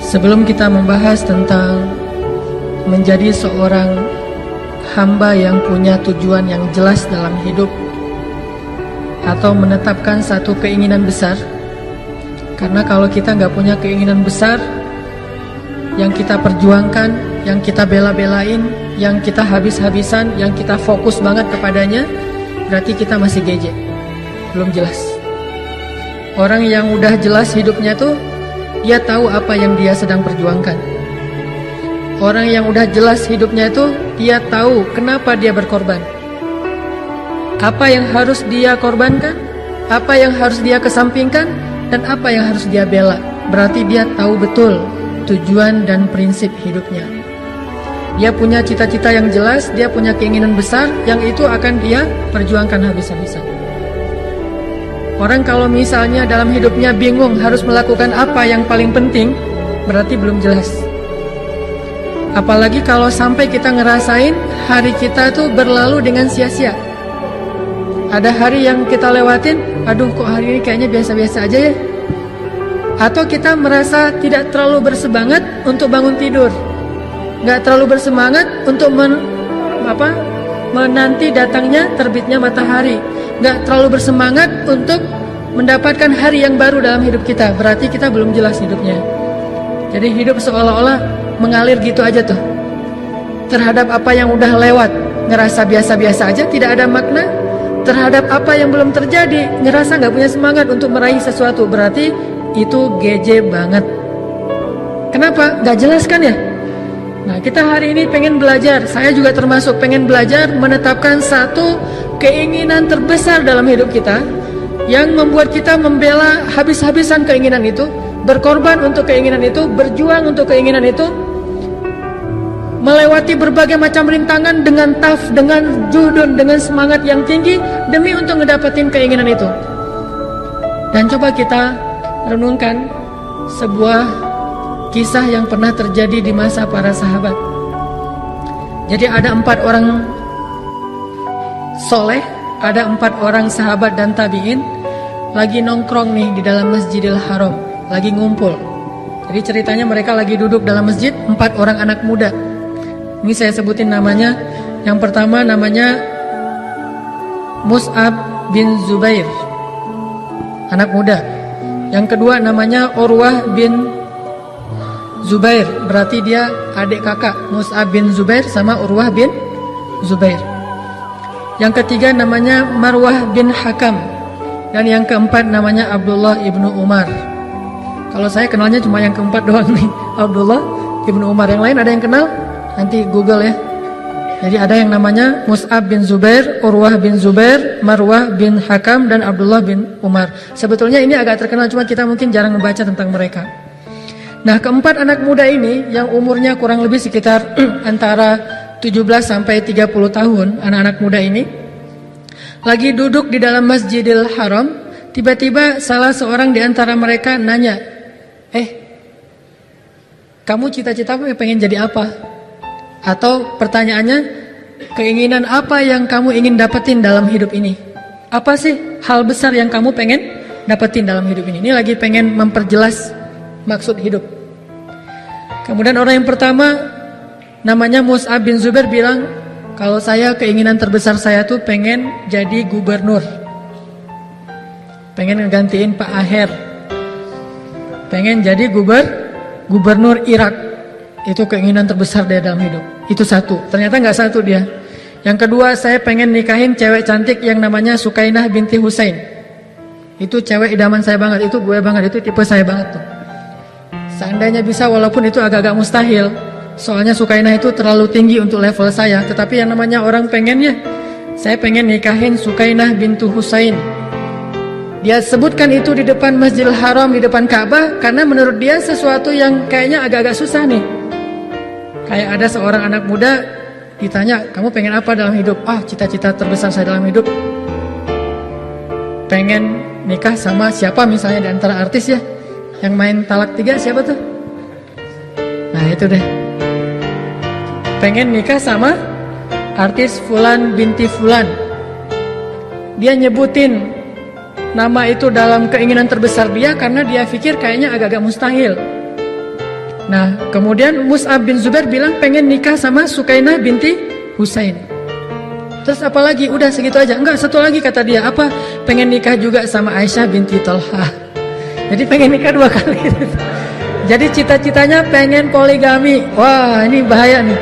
Sebelum kita membahas tentang menjadi seorang hamba yang punya tujuan yang jelas dalam hidup atau menetapkan satu keinginan besar, karena kalau kita nggak punya keinginan besar yang kita perjuangkan, yang kita bela-belain, yang kita habis-habisan, yang kita fokus banget kepadanya, berarti kita masih geje, belum jelas. Orang yang udah jelas hidupnya tuh, dia tahu apa yang dia sedang perjuangkan. Orang yang udah jelas hidupnya itu, dia tahu kenapa dia berkorban. Apa yang harus dia korbankan, apa yang harus dia kesampingkan, dan apa yang harus dia bela. Berarti dia tahu betul tujuan dan prinsip hidupnya. Dia punya cita-cita yang jelas, dia punya keinginan besar, yang itu akan dia perjuangkan habis-habisan. Orang kalau misalnya dalam hidupnya bingung harus melakukan apa yang paling penting, berarti belum jelas. Apalagi kalau sampai kita ngerasain hari kita tuh berlalu dengan sia-sia. Ada hari yang kita lewatin, aduh kok hari ini kayaknya biasa-biasa aja ya. Atau kita merasa tidak terlalu bersemangat untuk bangun tidur, nggak terlalu bersemangat untuk menanti datangnya terbitnya matahari, nggak terlalu bersemangat untuk mendapatkan hari yang baru dalam hidup kita. Berarti kita belum jelas hidupnya. Jadi hidup seolah-olah mengalir gitu aja tuh. Terhadap apa yang udah lewat, ngerasa biasa-biasa aja, tidak ada makna. Terhadap apa yang belum terjadi, ngerasa nggak punya semangat untuk meraih sesuatu. Berarti itu geje banget. Kenapa? Nggak jelas kan ya? Nah, kita hari ini pengen belajar, saya juga termasuk pengen belajar menetapkan satu keinginan terbesar dalam hidup kita, yang membuat kita membela habis-habisan keinginan itu, berkorban untuk keinginan itu, berjuang untuk keinginan itu, melewati berbagai macam rintangan dengan dengan juhud, dengan semangat yang tinggi demi untuk ngedapetin keinginan itu. Dan coba kita renungkan sebuah kisah yang pernah terjadi di masa para sahabat. Jadi ada 4 orang soleh, ada 4 orang sahabat dan tabi'in lagi nongkrong nih di dalam Masjidil Haram, lagi ngumpul. Jadi ceritanya mereka lagi duduk dalam masjid, 4 orang anak muda. Ini saya sebutin namanya. Yang pertama namanya Mus'ab bin Zubair, anak muda. Yang kedua namanya Urwah bin Zubair, berarti dia adik kakak Mus'ab bin Zubair sama Urwah bin Zubair. Yang ketiga namanya Marwah bin Hakam. Dan yang keempat namanya Abdullah ibnu Umar. Kalau saya kenalnya cuma yang keempat doang nih, Abdullah ibnu Umar. Yang lain ada yang kenal? Nanti Google ya. Jadi ada yang namanya Mus'ab bin Zubair, Urwah bin Zubair, Marwah bin Hakam, dan Abdullah bin Umar. Sebetulnya ini agak terkenal, cuma kita mungkin jarang membaca tentang mereka. Nah, keempat anak muda ini yang umurnya kurang lebih sekitar antara 17 sampai 30 tahun, anak-anak muda ini lagi duduk di dalam Masjidil Haram. Tiba-tiba salah seorang di antara mereka nanya, kamu cita-cita pengen jadi apa? Atau pertanyaannya, keinginan apa yang kamu ingin dapetin dalam hidup ini? Apa sih hal besar yang kamu pengen dapetin dalam hidup ini? Ini lagi pengen memperjelas maksud hidup. Kemudian orang yang pertama namanya Mus'ab bin Zubair bilang, kalau saya keinginan terbesar saya tuh pengen jadi gubernur, pengen ngegantiin Pak Aher, pengen jadi gubernur Irak. Itu keinginan terbesar dia dalam hidup. Itu satu. Ternyata nggak satu dia. Yang kedua, saya pengen nikahin cewek cantik yang namanya Sukainah binti Husain. Itu cewek idaman saya banget. Itu gue banget. Itu tipe saya banget tuh. Seandainya bisa, walaupun itu agak-agak mustahil, soalnya Sukainah itu terlalu tinggi untuk level saya. Tetapi yang namanya orang pengennya, saya pengen nikahin Sukainah bintu Husain. Dia sebutkan itu di depan Masjidil Haram, di depan Ka'bah, karena menurut dia sesuatu yang kayaknya agak-agak susah nih. Kayak ada seorang anak muda ditanya, kamu pengen apa dalam hidup? Cita-cita terbesar saya dalam hidup pengen nikah sama siapa, misalnya di antara artis ya, yang main Talak 3 siapa tuh? Nah itu deh, pengen nikah sama artis Fulan binti Fulan. Dia nyebutin nama itu dalam keinginan terbesar dia karena dia pikir kayaknya agak-agak mustahil. Nah, kemudian Mus'ab bin Zubair bilang pengen nikah sama Sukainah binti Husain. Terus apa lagi? Udah segitu aja. Enggak, satu lagi kata dia. Apa? Pengen nikah juga sama Aisyah binti Talha. Jadi pengen nikah 2 kali. Jadi cita-citanya pengen poligami. Wah, ini bahaya nih.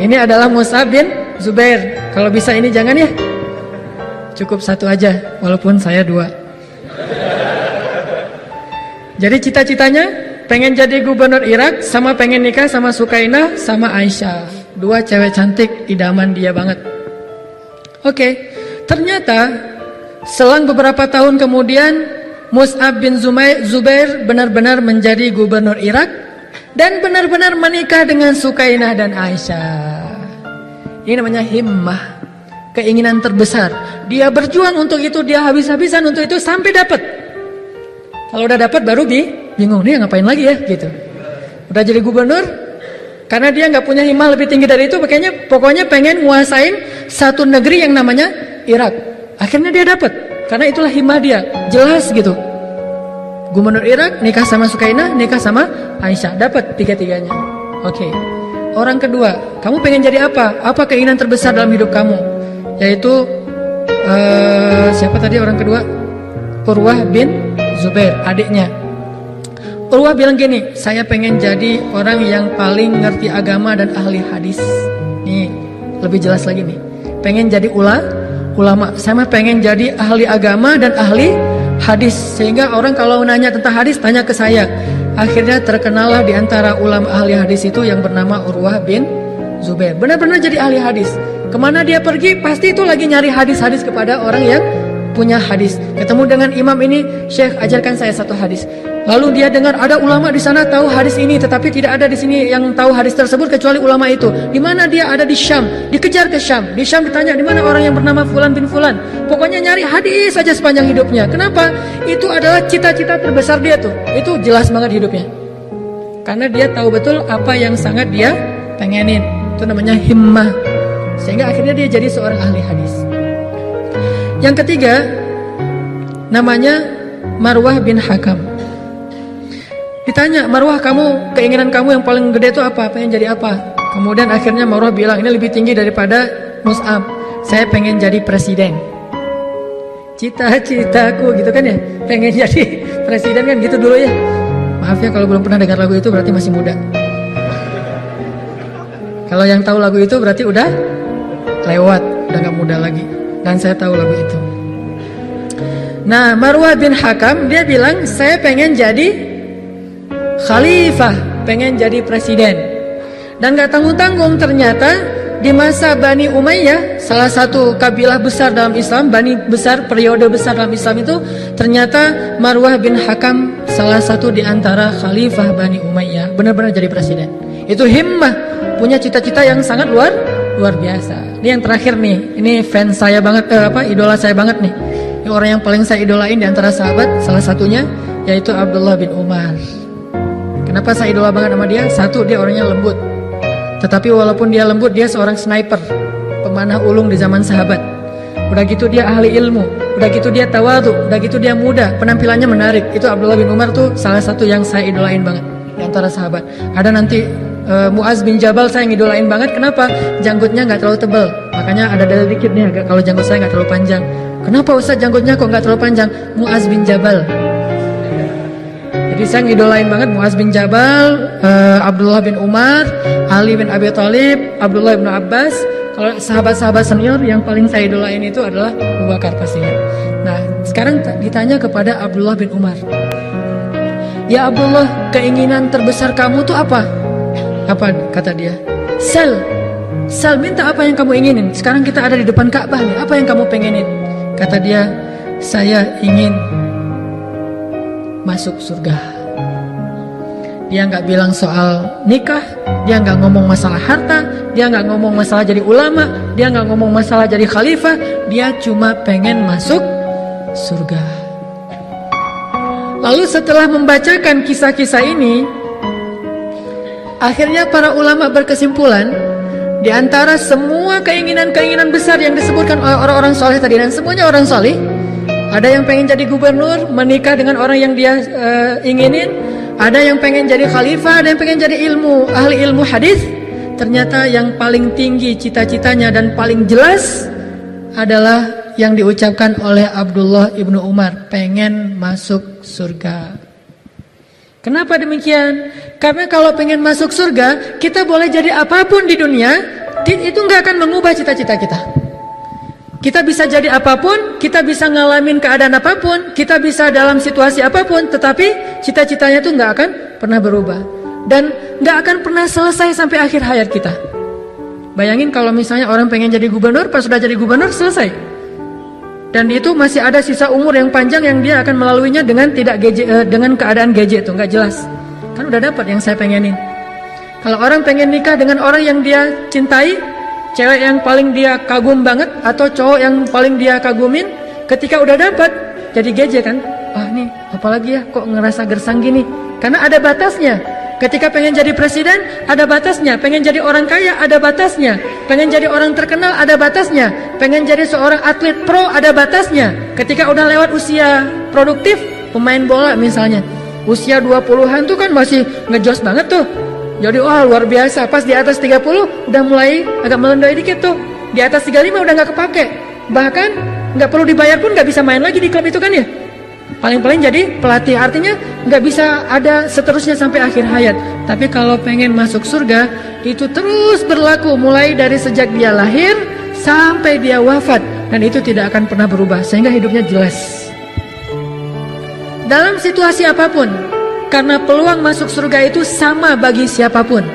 Ini adalah Mus'ab bin Zubair. Kalau bisa ini jangan ya. Cukup 1 aja, walaupun saya 2. Jadi cita-citanya pengen jadi gubernur Irak, sama pengen nikah sama Sukainah sama Aisyah. 2 cewek cantik, idaman dia banget. Oke, ternyata selang beberapa tahun kemudian Mus'ab bin Zubair benar-benar menjadi gubernur Irak dan benar-benar menikah dengan Sukainah dan Aisyah. Ini namanya himmah, keinginan terbesar. Dia berjuang untuk itu, dia habis-habisan untuk itu sampai dapat. Kalau udah dapat baru bingung nih ngapain lagi ya gitu. Udah jadi gubernur, karena dia nggak punya himmah lebih tinggi dari itu, pokoknya pengen nguasain satu negeri yang namanya Irak. Akhirnya dia dapat, karena itulah himmah dia, jelas gitu. Gubernur Irak, nikah sama Sukainah, nikah sama Aisyah, dapat 3-tiganya. Oke. Orang kedua, kamu pengen jadi apa? Apa keinginan terbesar dalam hidup kamu? Yaitu siapa tadi orang kedua? Urwah bin Zubair, adiknya. Urwah bilang gini, saya pengen jadi orang yang paling ngerti agama dan ahli hadis. Nih, lebih jelas lagi nih. Pengen jadi ulama. Saya pengen jadi ahli agama dan ahli hadis. Sehingga orang kalau nanya tentang hadis, tanya ke saya. Akhirnya terkenallah di antara ulama ahli hadis itu yang bernama Urwah bin Zubair. Benar-benar jadi ahli hadis. Kemana dia pergi, pasti itu lagi nyari hadis-hadis kepada orang yang punya hadis. Ketemu dengan imam ini, Syekh ajarkan saya 1 hadis. Lalu dia dengar ada ulama di sana tahu hadis ini, tetapi tidak ada di sini yang tahu hadis tersebut kecuali ulama itu. Di mana dia? Ada di Syam. Dikejar ke Syam. Di Syam ditanya di mana orang yang bernama Fulan bin Fulan. Pokoknya nyari hadis saja sepanjang hidupnya. Kenapa? Itu adalah cita-cita terbesar dia tuh. Itu jelas banget hidupnya. Karena dia tahu betul apa yang sangat dia pengenin. Itu namanya himmah. Sehingga akhirnya dia jadi seorang ahli hadis. Yang ketiga, namanya Marwah bin Hakam. Ditanya, Marwah, keinginan kamu yang paling gede itu apa? Pengen jadi apa? Kemudian akhirnya Marwah bilang, ini lebih tinggi daripada Mus'ab. Saya pengen jadi presiden. Cita-citaku gitu kan ya. Pengen jadi presiden kan gitu dulu ya. Maaf ya kalau belum pernah dengar lagu itu berarti masih muda. Kalau yang tahu lagu itu berarti udah lewat, udah gak muda lagi. Dan saya tahu lagu itu. Nah, Marwah bin Hakam dia bilang, saya pengen jadi khalifah, pengen jadi presiden. Dan gak tanggung-tanggung ternyata di masa Bani Umayyah, salah satu kabilah besar dalam Islam, Bani besar, periode besar dalam Islam itu, ternyata Marwah bin Hakam salah satu di antara khalifah Bani Umayyah, benar-benar jadi presiden. Itu himmah, punya cita-cita yang sangat luar biasa. Ini yang terakhir nih, ini fans saya banget, idola saya banget nih. Ini orang yang paling saya idolain di antara sahabat, salah satunya yaitu Abdullah bin Umar. Kenapa saya idola banget sama dia? Satu, dia orangnya lembut. Tetapi walaupun dia lembut, dia seorang sniper, pemanah ulung di zaman sahabat. Udah gitu dia ahli ilmu, udah gitu dia tawadhu, udah gitu dia muda, penampilannya menarik. Itu Abdullah bin Umar tuh salah satu yang saya idolain banget di antara sahabat. Ada nanti Muaz bin Jabal saya ngidolain banget. Kenapa? Janggutnya nggak terlalu tebal. Makanya ada dalil dikit nih agak kalau janggut saya nggak terlalu panjang. Kenapa Ustaz janggutnya kok nggak terlalu panjang? Muaz bin Jabal. Jadi saya ngidolain banget Muaz bin Jabal, Abdullah bin Umar, Ali bin Abi Thalib, Abdullah bin Abbas. Kalau sahabat-sahabat senior yang paling saya idolain itu adalah Abu Bakar pastinya. Nah, sekarang ditanya kepada Abdullah bin Umar. Ya Abdullah, keinginan terbesar kamu tuh apa? Apa kata dia? Sal, minta apa yang kamu inginin. Sekarang kita ada di depan Ka'bah nih. Apa yang kamu pengenin? Kata dia, saya ingin masuk surga. Dia nggak bilang soal nikah, dia nggak ngomong masalah harta, dia nggak ngomong masalah jadi ulama, dia nggak ngomong masalah jadi khalifah. Dia cuma pengen masuk surga. Lalu setelah membacakan kisah-kisah ini, akhirnya para ulama berkesimpulan, di antara semua keinginan-keinginan besar yang disebutkan oleh orang-orang soleh tadi, dan semuanya orang soleh, ada yang pengen jadi gubernur, menikah dengan orang yang dia inginin, Ada yang pengen jadi khalifah, ada yang pengen jadi ahli ilmu hadis. Ternyata yang paling tinggi cita-citanya dan paling jelas adalah yang diucapkan oleh Abdullah ibnu Umar, pengen masuk surga. Kenapa demikian? Karena kalau pengen masuk surga, kita boleh jadi apapun di dunia, itu nggak akan mengubah cita-cita kita. Kita bisa jadi apapun, kita bisa ngalamin keadaan apapun, kita bisa dalam situasi apapun, tetapi cita-citanya itu nggak akan pernah berubah dan nggak akan pernah selesai sampai akhir hayat kita. Bayangin kalau misalnya orang pengen jadi gubernur, pas sudah jadi gubernur selesai, dan itu masih ada sisa umur yang panjang yang dia akan melaluinya dengan dengan keadaan gadget itu nggak jelas. Kan udah dapat yang saya pengenin. Kalau orang pengen nikah dengan orang yang dia cintai, cewek yang paling dia kagum banget atau cowok yang paling dia kagumin, ketika udah dapat jadi gadget kan, nih apalagi ya kok ngerasa gersang gini, karena ada batasnya. Ketika pengen jadi presiden ada batasnya, pengen jadi orang kaya ada batasnya, pengen jadi orang terkenal ada batasnya, pengen jadi seorang atlet pro ada batasnya. Ketika udah lewat usia produktif, pemain bola misalnya, usia 20-an tuh kan masih ngejos banget tuh. Jadi luar biasa, pas di atas 30 udah mulai agak melendoi dikit tuh. Di atas 35 udah gak kepake. Bahkan gak perlu dibayar pun gak bisa main lagi di klub itu kan ya. Paling-paling jadi pelatih, artinya gak bisa ada seterusnya sampai akhir hayat. Tapi kalau pengen masuk surga, itu terus berlaku mulai dari sejak dia lahir sampai dia wafat. Dan itu tidak akan pernah berubah, sehingga hidupnya jelas. Dalam situasi apapun, karena peluang masuk surga itu sama bagi siapapun.